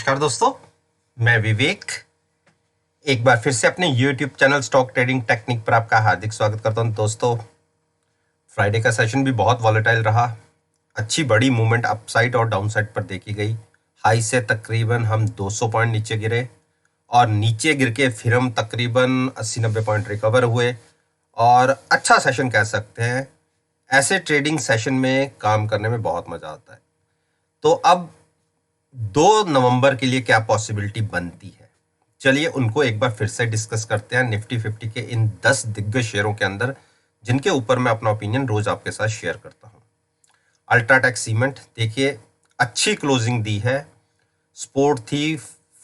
नमस्कार दोस्तों, मैं विवेक एक बार फिर से अपने YouTube channel stock trading technique पर आपका हार्दिक स्वागत करता हूं। दोस्तों, फ्राइडे का सेशन भी बहुत वॉलेटाइल रहा। अच्छी बड़ी मूवमेंट अपसाइड और डाउनसाइड पर देखी गई। हाई से तकरीबन हम 200 पॉइंट नीचे गिरे और नीचे गिर के फिर हम तकरीबन 80-90 पॉइंट रिकवर हुए और अच्छा सेशन कह सकते हैं। ऐसे ट्रेडिंग सेशन में काम करने में बहुत मजा आता है। तो अब 2 नवंबर के लिए क्या पॉसिबिलिटी बनती है, चलिए उनको एक बार फिर से डिस्कस करते हैं। निफ्टी 50 के इन 10 दिग्गज शेयरों के अंदर जिनके ऊपर मैं अपना ओपिनियन रोज आपके साथ शेयर करता हूं। अल्ट्राटेक सीमेंट, देखिए अच्छी क्लोजिंग दी है। सपोर्ट थी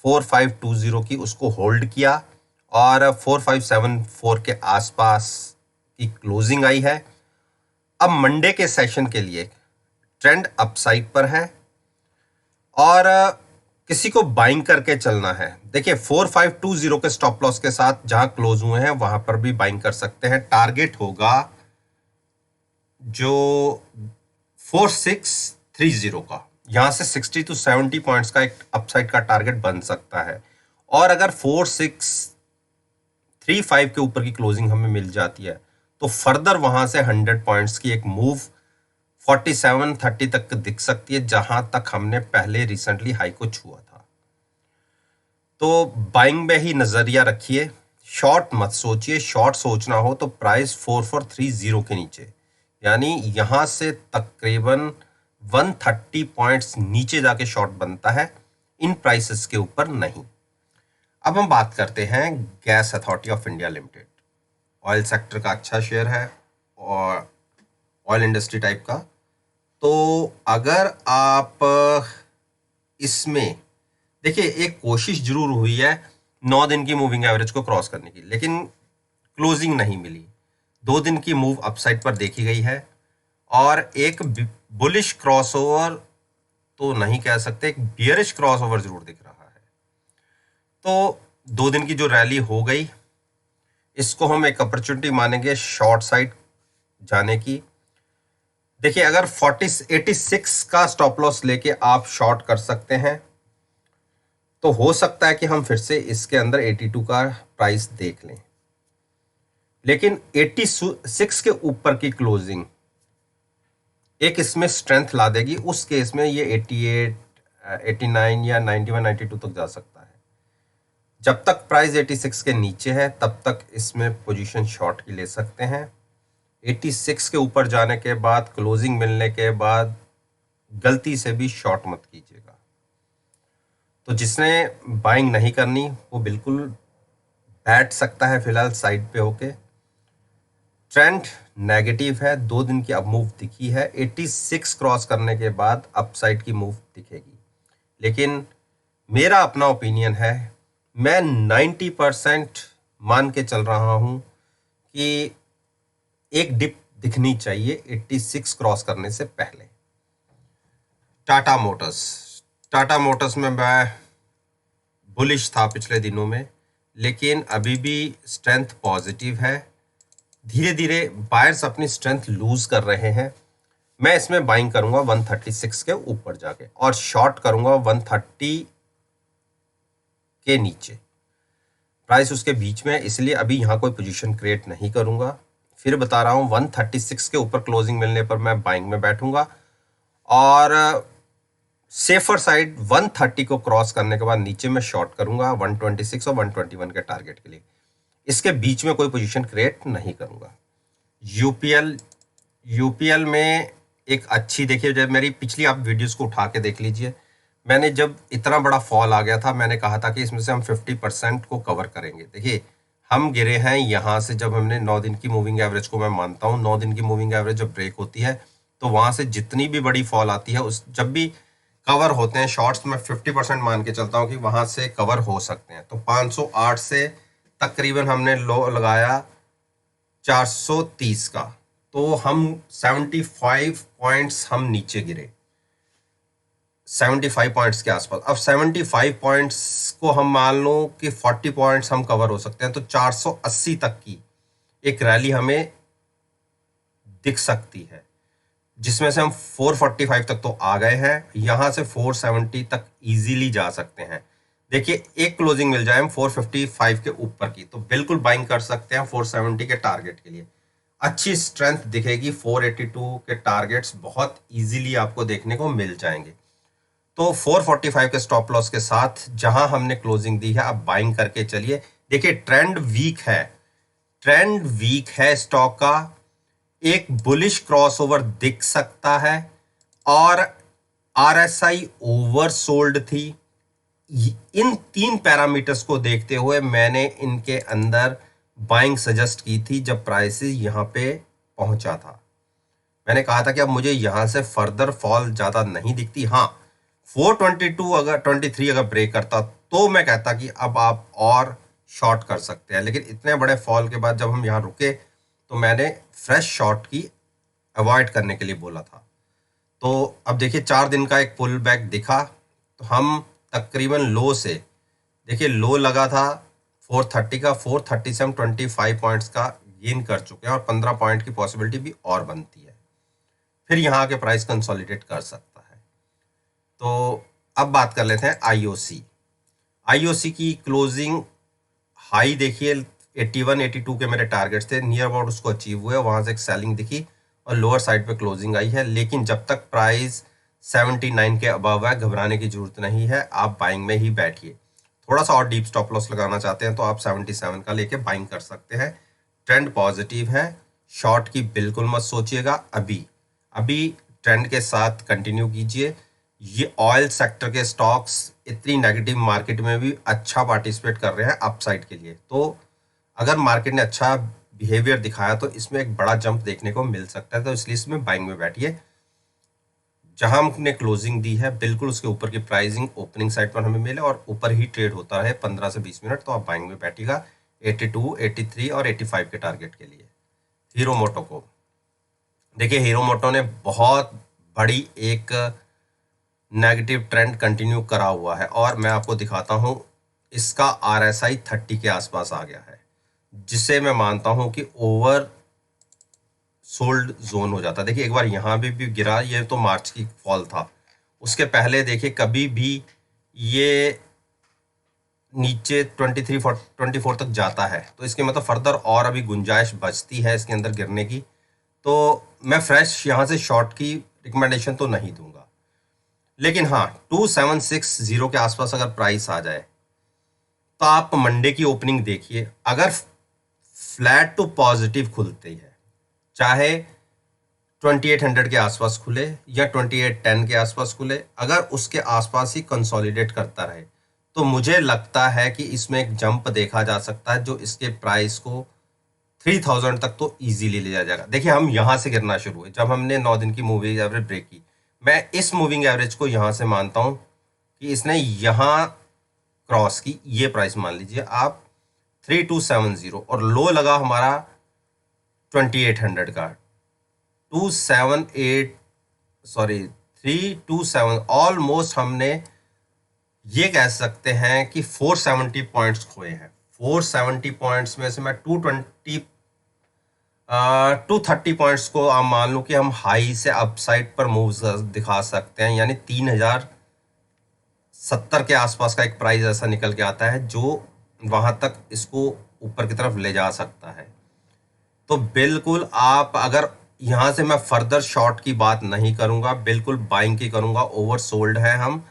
4520 की, उसको होल्ड किया और 4574 के आसपास की क्लोजिंग आई है। अब मंडे के सेशन के लिए ट्रेंड अपसाइड पर है और किसी को बाइंग करके चलना है। देखिए 4520 के स्टॉप लॉस के साथ जहां क्लोज हुए हैं वहां पर भी बाइंग कर सकते हैं। टारगेट होगा जो 4630 का, यहां से 60 to 70 पॉइंट्स का एक अपसाइड का टारगेट बन सकता है। और अगर 4635 के ऊपर की क्लोजिंग हमें मिल जाती है तो फर्दर वहां से 100 पॉइंट्स की एक मूव 4730 तक दिख सकती है, जहां तक हमने पहले रिसेंटली हाई को छुआ था। तो बाइंग में ही नजरिया रखिए, शॉर्ट मत सोचिए। शॉर्ट सोचना हो तो प्राइस 4430 के नीचे, यानी यहां से तकरीबन 130 पॉइंट्स नीचे जाके शॉर्ट बनता है, इन प्राइसेस के ऊपर नहीं। अब हम बात करते हैं gas authority of India limited. Oil sector का अच्छा शेयर है और ऑयल इंडस्ट्री टाइप का। तो अगर आप इसमें देखिए, एक कोशिश जरूर हुई है 9 दिन की मूविंग एवरेज को क्रॉस करने की, लेकिन क्लोजिंग नहीं मिली। 2 दिन की मूव अपसाइड पर देखी गई है और एक बुलिश क्रॉसओवर तो नहीं कह सकते, एक बियरिश क्रॉसओवर जरूर दिख रहा है। तो 2 दिन की जो रैली हो गई, इसको हम एक अपॉर्चुनिटी मानेंगे शॉर्ट साइड जाने की। देखिए अगर 86 का स्टॉप लॉस लेके आप शॉर्ट कर सकते हैं तो हो सकता है कि हम फिर से इसके अंदर 82 का प्राइस देख लें, लेकिन 86 के ऊपर की क्लोजिंग एक इसमें स्ट्रेंथ ला देगी। उस केस में ये 88, 89 या 91, 92 तक जा सकता है। जब तक प्राइस 86 के नीचे है तब तक इसमें पोजीशन शॉर्ट की ले सकते हैं। 86 के ऊपर जाने के बाद, क्लोजिंग मिलने के बाद गलती से भी शॉर्ट मत कीजिएगा। तो जिसने बाइंग नहीं करनी वो बिल्कुल बैठ सकता है फिलहाल साइड पे होके। ट्रेंड नेगेटिव है, 2 दिन की अब मूव दिखी है। 86 क्रॉस करने के बाद अपसाइड की मूव दिखेगी, लेकिन मेरा अपना ओपिनियन है, मैं 90% मान के चल रहा हूं कि एक डिप दिखनी चाहिए 86 क्रॉस करने से पहले। टाटा मोटर्स में मैं बुलिश था पिछले दिनों में, लेकिन अभी भी स्ट्रेंथ पॉजिटिव है। धीरे धीरे बायर्स अपनी स्ट्रेंथ लूज कर रहे हैं। मैं इसमें बाइंग करूंगा 136 के ऊपर जाके और शॉर्ट करूंगा 130 के नीचे। प्राइस उसके बीच में है, इसलिए अभी यहां कोई पोजीशन क्रिएट नहीं करूंगा। फिर बता रहा हूं 136 के ऊपर क्लोजिंग मिलने पर मैं बाइंग में बैठूंगा और सेफर साइड 130 को क्रॉस करने के बाद नीचे में शॉर्ट करूंगा 126 और 121 के टारगेट के लिए। इसके बीच में कोई पोजीशन क्रिएट नहीं करूंगा। यूपीएल में एक अच्छी, देखिए जब मेरी पिछली आप वीडियोस को उठा के देख लीजिए, मैंने जब इतना बड़ा फॉल आ गया था मैंने कहा था कि इसमें से हम 50% को कवर करेंगे। देखिए हम गिरे हैं यहाँ से, जब हमने 9 दिन की मूविंग एवरेज को मैं मानता हूँ, 9 दिन की मूविंग एवरेज जब ब्रेक होती है तो वहां से जितनी भी बड़ी फॉल आती है, उस जब भी कवर होते हैं शॉर्ट्स में 50% मान के चलता हूं कि वहां से कवर हो सकते हैं। तो 508 से तकरीबन हमने लो लगाया 430 का, तो हम 75 पॉइंट्स हम नीचे गिरे, 75 पॉइंट्स के आसपास। अब 75 पॉइंट्स को हम मान लो कि 40 पॉइंट्स हम कवर हो सकते हैं, तो 480 तक की एक रैली हमें दिख सकती है। जिसमें से हम 445 तक तो आ गए हैं, यहां से 470 तक इजीली जा सकते हैं। देखिए एक क्लोजिंग मिल जाए हम 455 के ऊपर की तो बिल्कुल बाइंग कर सकते हैं 470 के टारगेट के लिए। अच्छी स्ट्रेंथ दिखेगी, 482 के टारगेट्स बहुत इजीली आपको देखने को मिल जाएंगे। तो 445 के स्टॉप लॉस के साथ जहां हमने क्लोजिंग दी है आप बाइंग करके चलिए। देखिए ट्रेंड वीक है, ट्रेंड वीक है स्टॉक का, एक बुलिश क्रॉसओवर दिख सकता है और आरएसआई ओवरसोल्ड थी। इन तीन पैरामीटर्स को देखते हुए मैंने इनके अंदर बाइंग सजेस्ट की थी जब प्राइसेस यहां पे पहुंचा था। मैंने कहा था कि अब मुझे यहां से फर्दर फॉल ज्यादा नहीं दिखती। हाँ 422 अगर 23 अगर ब्रेक करता तो मैं कहता कि अब आप और शॉर्ट कर सकते हैं, लेकिन इतने बड़े फॉल के बाद जब हम यहाँ रुके तो मैंने फ्रेश शॉर्ट की अवॉइड करने के लिए बोला था। तो अब देखिए 4 दिन का एक पुल बैक दिखा तो हम तकरीबन लो से, देखिए लो लगा था 430 का, 430 से हम 25 पॉइंट्स का गेन कर चुके हैं और 15 पॉइंट की पॉसिबिलिटी भी और बनती है, फिर यहाँ आके प्राइस कंसोलिडेट कर सकता है। तो अब बात कर लेते हैं आईओसी। आईओसी की क्लोजिंग हाई देखिए 81 82 के मेरे टारगेट्स थे, नियर अबाउट उसको अचीव हुए, वहां से एक सेलिंग दिखी और लोअर साइड पे क्लोजिंग आई है। लेकिन जब तक प्राइस 79 के अबव है घबराने की जरूरत नहीं है, आप बाइंग में ही बैठिए। थोड़ा सा और डीप स्टॉप लॉस लगाना चाहते हैं तो आप 77 का लेके बाइंग कर सकते हैं। ट्रेंड पॉजिटिव है, शॉर्ट की बिल्कुल मत सोचिएगा। अभी अभी ट्रेंड के साथ कंटिन्यू कीजिए। ये ऑयल सेक्टर के स्टॉक्स इतनी नेगेटिव मार्केट में भी अच्छा पार्टिसिपेट कर रहे हैं अपसाइड के लिए, तो अगर मार्केट ने अच्छा बिहेवियर दिखाया तो इसमें एक बड़ा जंप देखने को मिल सकता है, तो इसलिए इसमें बाइंग में बैठिए। जहां हमने क्लोजिंग दी है बिल्कुल उसके ऊपर की प्राइसिंग ओपनिंग साइड पर हमें मिले और ऊपर ही ट्रेड होता है 15 से 20 मिनट, तो आप बाइंग में बैठिएगा 82 83 और 85 के टारगेट के लिए। हीरो मोटो को देखिए, हीरो मोटो ने बहुत बड़ी एक नेगेटिव ट्रेंड कंटिन्यू करा हुआ है और मैं आपको दिखाता हूं इसका आरएसआई 30 के आसपास आ गया है, जिसे मैं मानता हूं कि ओवर सोल्ड जोन हो जाता। देखिए एक बार यहां भी गिरा, ये तो मार्च की फॉल था, उसके पहले देखिए कभी भी ये नीचे 24 तक जाता है, तो इसके मतलब फर्दर और अभी गुंजाइश बचती है इसके अंदर गिरने की। तो मैं फ्रेश यहां से शॉर्ट की रिकमेंडेशन तो नहीं दूंगा, लेकिन हाँ 2760 के आसपास अगर प्राइस आ जाए तो आप मंडे की ओपनिंग देखिए। अगर फ्लैट टू पॉजिटिव खुलती है, चाहे 2800 के आसपास खुले या 2810 के आसपास खुले, अगर उसके आसपास ही कंसोलिडेट करता रहे तो मुझे लगता है कि इसमें एक जंप देखा जा सकता है जो इसके प्राइस को 3000 तक तो इजीली ले जाएगा। देखिए हम यहां से गिरना शुरू हुए जब हमने 9 दिन की मूविंग एवरेज ब्रेक की। मैं इस मूविंग एवरेज को यहां से मानता हूं कि इसने यहां क्रॉस की, ये प्राइस मान लीजिए आप 3270 और लो लगा हमारा 2800 का 278 सॉरी 327, ऑलमोस्ट हमने ये कह सकते हैं कि 470 पॉइंट्स खोए हैं। 470 पॉइंट्स में से मैं 230 पॉइंट्स को आप मान लो कि हम हाई से अपसाइड पर मूव्स दिखा सकते हैं, यानी 3070 के आसपास का एक प्राइस ऐसा निकल के आता है जो वहां तक इसको ऊपर की तरफ ले जा सकता है। तो बिल्कुल आप अगर यहां से, मैं फर्दर शॉर्ट की बात नहीं करूंगा, बिल्कुल बाइंग की करूंगा, ओवर सोल्ड है हम।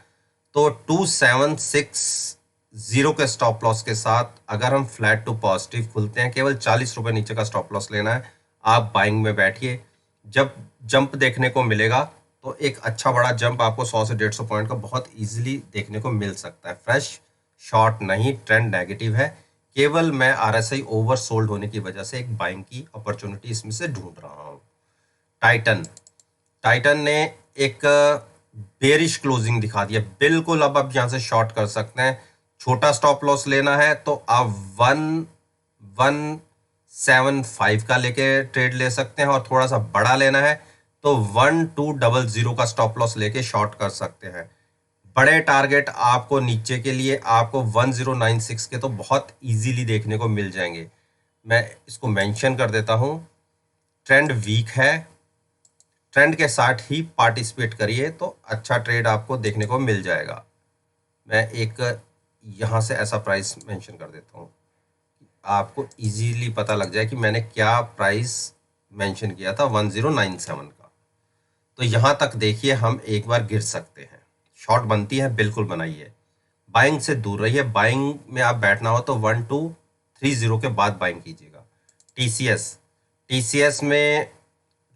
तो 2760 के स्टॉप लॉस के साथ अगर हम फ्लैट टू पॉजिटिव खुलते हैं, केवल 40 रुपए नीचे का स्टॉप लॉस लेना है, आप बाइंग में बैठिए। जब जंप देखने को मिलेगा तो एक अच्छा बड़ा जंप आपको 100 से 150 पॉइंट का बहुत इजीली देखने को मिल सकता है। फ्रेश शॉर्ट नहीं, ट्रेंड नेगेटिव है, केवल मैं आरएसआई ओवर सोल्ड होने की वजह से एक बाइंग की अपॉर्चुनिटी इसमें से ढूंढ रहा हूं। टाइटन, टाइटन ने एक बेरिश क्लोजिंग दिखा दिया, बिल्कुल अब आप यहां से शॉर्ट कर सकते हैं। छोटा स्टॉप लॉस लेना है तो आप 1175 का लेके ट्रेड ले सकते हैं और थोड़ा सा बड़ा लेना है तो 1200 का स्टॉप लॉस लेके शॉर्ट कर सकते हैं। बड़े टारगेट आपको नीचे के लिए आपको 1096 के तो बहुत इजीली देखने को मिल जाएंगे। मैं इसको मेंशन कर देता हूं, ट्रेंड वीक है, ट्रेंड के साथ ही पार्टिसिपेट करिए तो अच्छा ट्रेड आपको देखने को मिल जाएगा। मैं एक यहाँ से ऐसा प्राइस मेंशन कर देता हूँ, आपको इजीली पता लग जाए कि मैंने क्या प्राइस मेंशन किया था 1097 का। तो यहाँ तक देखिए हम एक बार गिर सकते हैं, शॉर्ट बनती है, बिल्कुल बनाइए, बाइंग से दूर रहिए। बाइंग में आप बैठना हो तो 1230 के बाद बाइंग कीजिएगा। टीसीएस में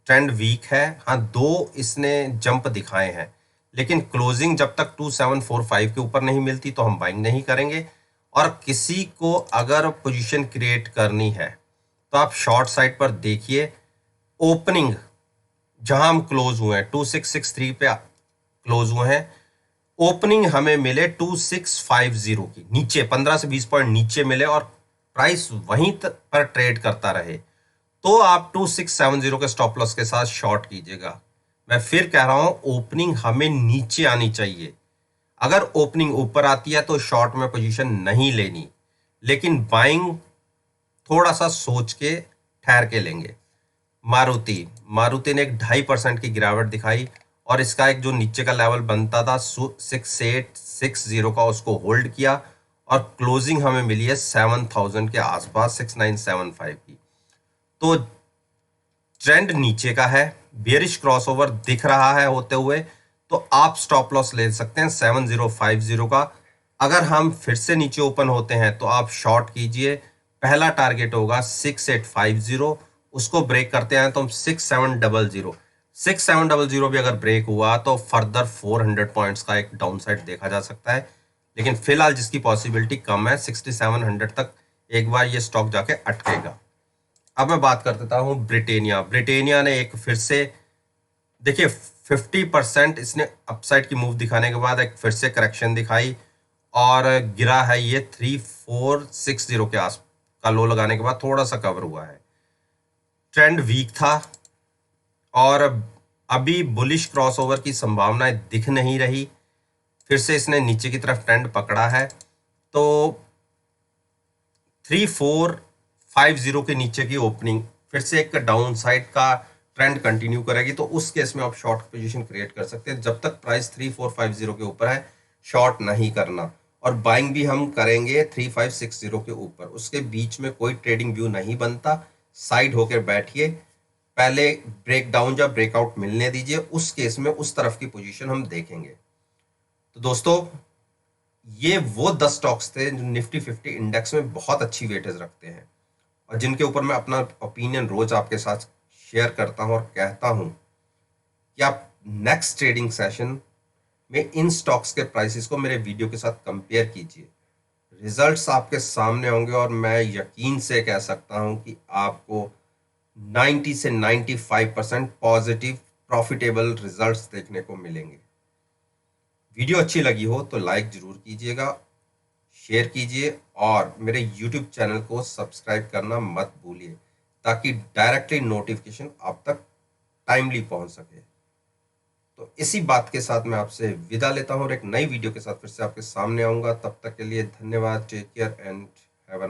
ट्रेंड वीक है, हाँ 2 इसने जंप दिखाए हैं, लेकिन क्लोजिंग जब तक 2745 के ऊपर नहीं मिलती तो हम बाइंग नहीं करेंगे। और किसी को अगर पोजीशन क्रिएट करनी है तो आप शॉर्ट साइड पर देखिए, ओपनिंग जहां हम क्लोज हुए हैं 2663 पे क्लोज हुए हैं, ओपनिंग हमें मिले 2650 की, नीचे 15 से 20 पॉइंट नीचे मिले और प्राइस वहीं पर ट्रेड करता रहे तो आप 2670 के स्टॉप लॉस के साथ शॉर्ट कीजिएगा। मैं फिर कह रहा हूं, ओपनिंग हमें नीचे आनी चाहिए। अगर ओपनिंग ऊपर आती है तो शॉर्ट में पोजीशन नहीं लेनी, लेकिन बाइंग थोड़ा सा सोच के ठहर के लेंगे। मारुति ने एक 2.5% की गिरावट दिखाई और इसका एक जो नीचे का लेवल बनता था 6860 का, उसको होल्ड किया और क्लोजिंग हमें मिली है 7000 के आसपास, 6975 की। तो ट्रेंड नीचे का है, बेरिश क्रॉसओवर दिख रहा है होते हुए, तो आप स्टॉप लॉस ले सकते हैं 7050 का। अगर हम फिर से नीचे ओपन होते हैं तो आप शॉर्ट कीजिए, पहला टारगेट होगा 6850, उसको ब्रेक करते हैं तो हम 6700 भी अगर ब्रेक हुआ तो फर्दर 400 पॉइंट्स का एक डाउन साइड देखा जा सकता है, लेकिन फिलहाल जिसकी पॉसिबिलिटी कम है 6700 तक एक बार ये स्टॉक जाके अटकेगा। अब मैं बात कर देता हूं ब्रिटेनिया ने एक फिर से देखिए 50% इसने अपसाइड की मूव दिखाने के बाद एक फिर से करेक्शन दिखाई और गिरा है ये 3460 के आस का लो लगाने के बाद थोड़ा सा कवर हुआ है। ट्रेंड वीक था और अभी बुलिश क्रॉसओवर की संभावनाएं दिख नहीं रही, फिर से इसने नीचे की तरफ ट्रेंड पकड़ा है तो 3450 के नीचे की ओपनिंग फिर से एक डाउन साइड का ट्रेंड कंटिन्यू करेगी तो उस केस में आप शॉर्ट पोजीशन क्रिएट कर सकते हैं। जब तक प्राइस 3450 के ऊपर है शॉर्ट नहीं करना, और बाइंग भी हम करेंगे 3560 के ऊपर। उसके बीच में कोई ट्रेडिंग व्यू नहीं बनता, साइड होकर बैठिए, पहले ब्रेकडाउन या ब्रेकआउट मिलने दीजिए, उस केस में उस तरफ की पोजीशन हम देखेंगे। तो दोस्तों ये वो 10 स्टॉक्स थे जो निफ्टी 50 इंडेक्स में बहुत अच्छी वेटेज रखते हैं और जिनके ऊपर मैं अपना ओपिनियन रोज आपके साथ शेयर करता हूं और कहता हूं कि आप नेक्स्ट ट्रेडिंग सेशन में इन स्टॉक्स के प्राइसेस को मेरे वीडियो के साथ कंपेयर कीजिए। रिजल्ट्स आपके सामने होंगे और मैं यकीन से कह सकता हूं कि आपको 90 से 95% पॉजिटिव प्रॉफिटेबल रिजल्ट्स देखने को मिलेंगे। वीडियो अच्छी लगी हो तो लाइक जरूर कीजिएगा, शेयर कीजिए और मेरे YouTube चैनल को सब्सक्राइब करना मत भूलिए ताकि डायरेक्टली नोटिफिकेशन आप तक टाइमली पहुंच सके। तो इसी बात के साथ मैं आपसे विदा लेता हूं और एक नई वीडियो के साथ फिर से आपके सामने आऊंगा। तब तक के लिए धन्यवाद, take care and have a